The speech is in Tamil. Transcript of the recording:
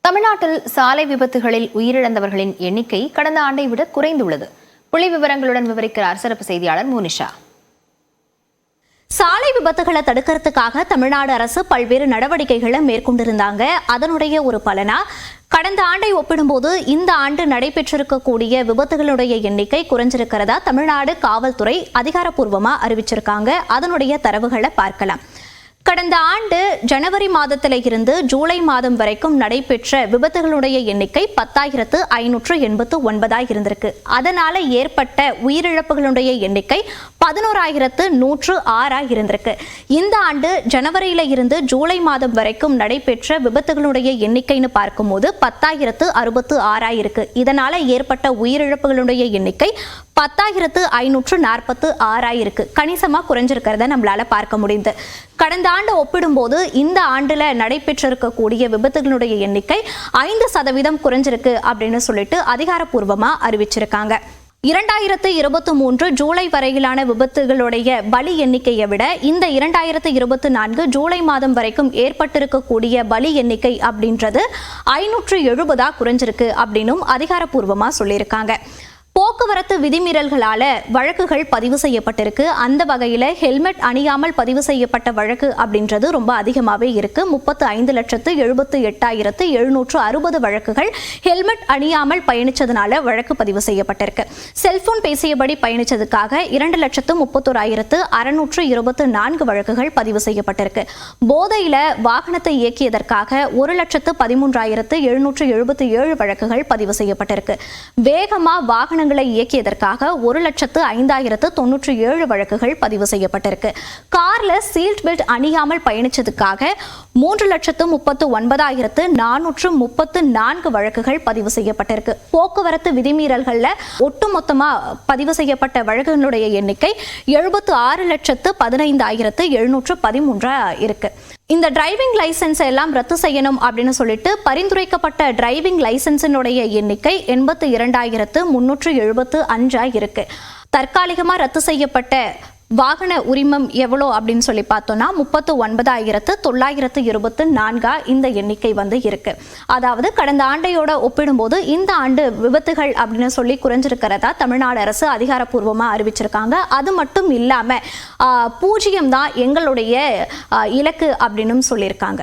தமிழ்நாட்டில் சாலை விபத்துகளில் உயிரிழந்தவர்களின் எண்ணிக்கை கடந்த ஆண்டை விட குறைந்துள்ளது. புள்ளி விவரங்களுடன் விவரிக்கிறார் சிறப்பு செய்தியாளர் மோனிஷா. சாலை விபத்துகளை தடுக்கிறதுக்காக தமிழ்நாடு அரசு பல்வேறு நடவடிக்கைகளை மேற்கொண்டிருந்தாங்க. அதனுடைய ஒரு பலனா கடந்த ஆண்டை ஒப்பிடும்போது இந்த ஆண்டு நடைபெற்றிருக்கக்கூடிய விபத்துகளுடைய எண்ணிக்கை குறைஞ்சிருக்கிறதா தமிழ்நாடு காவல்துறை அதிகாரப்பூர்வமா அறிவிச்சிருக்காங்க. அதனுடைய தரவுகளை பார்க்கலாம். கடந்த ஆண்டு ஜனவரி மாதத்தில இருந்து ஜூலை மாதம் வரைக்கும் நடைபெற்ற விபத்துகளுடைய எண்ணிக்கை 10,589 இருந்திருக்கு. அதனால ஏற்பட்ட உயிரிழப்புகளுடைய எண்ணிக்கை 11,106 இருந்திருக்கு. இந்த ஆண்டு ஜனவரியில இருந்து ஜூலை மாதம் வரைக்கும் நடைபெற்ற விபத்துகளுடைய எண்ணிக்கைன்னு பார்க்கும்போது 10,066 இருக்கு. இதனால ஏற்பட்ட உயிரிழப்புகளுடைய எண்ணிக்கை 10,546 இருக்கு. கணிசமா குறைஞ்சிருக்கிறத நம்மளால பார்க்க முடியுது. கடந்த ஆண்டு ஒப்பிடும்போது இந்த ஆண்டுல நடைபெற்றிருக்கக்கூடிய விபத்துகளுடைய எண்ணிக்கை 5% குறைஞ்சிருக்கு அப்படின்னு சொல்லிட்டு அதிகாரப்பூர்வமா அறிவிச்சிருக்காங்க. 2023 ஜூலை வரையிலான விபத்துகளுடைய பலி எண்ணிக்கையை விட இந்த 2024 ஜூலை மாதம் வரைக்கும் ஏற்பட்டிருக்கக்கூடிய பலி எண்ணிக்கை அப்படின்றது 570 குறைஞ்சிருக்கு அப்படின்னும் அதிகாரப்பூர்வமா சொல்லியிருக்காங்க. போக்குவரத்து விதிமீறல்களால வழக்குகள் பதிவு செய்யப்பட்டிருக்கு. அந்த வகையில ஹெல்மெட் அணியாமல் பதிவு செய்யப்பட்ட வழக்கு அப்படின்றது ரொம்ப அதிகமாவே இருக்கு. 35,78,760 வழக்குகள் ஹெல்மெட் அணியாமல் பயணிச்சதுனால வழக்கு பதிவு செய்யப்பட்டிருக்கு. செல்போன் பேசியபடி பயணிச்சதுக்காக 2,31,624 வழக்குகள் பதிவு செய்யப்பட்டிருக்கு. போதையில வாகனத்தை இயக்கியதற்காக 1,13,777 வழக்குகள் பதிவு செய்யப்பட்டிருக்கு. வேகமா வாகன இயக்கியதற்காக 1,05,097 வழக்குகள் பதிவு செய்யப்பட்டிருக்கு. கார்ல சீட் பெல்ட் அணியாமல் பயணிச்சதுக்காக 3,39,434 வழக்குகள் பதிவு செய்யப்பட்டிருக்கு. போக்குவரத்து விதிமீறல்கள்ல ஒட்டுமொத்தமா பதிவு செய்யப்பட்ட வழக்குகளுடைய எண்ணிக்கை 76,15,713 இருக்கு. இந்த டிரைவிங் லைசன்ஸ் எல்லாம் ரத்து செய்யணும் அப்படின்னு சொல்லிட்டு பரிந்துரைக்கப்பட்ட டிரைவிங் லைசன்ஸினுடைய எண்ணிக்கை 82,375 இருக்கு. தற்காலிகமா ரத்து செய்யப்பட்ட வாகன உரிமம் எவ்வளோ அப்படின்னு சொல்லி பார்த்தோம்னா 39,924 இந்த எண்ணிக்கை இருக்கு. அதாவது கடந்த ஆண்டையோட ஒப்பிடும்போது இந்த ஆண்டு விபத்துகள் அப்படின்னு சொல்லி குறைஞ்சிருக்கிறதா தமிழ்நாடு அரசு அதிகாரப்பூர்வமா அறிவிச்சிருக்காங்க. அது மட்டும் இல்லாம 0 தான் எங்களுடைய இலக்கு அப்படின்னு சொல்லியிருக்காங்க.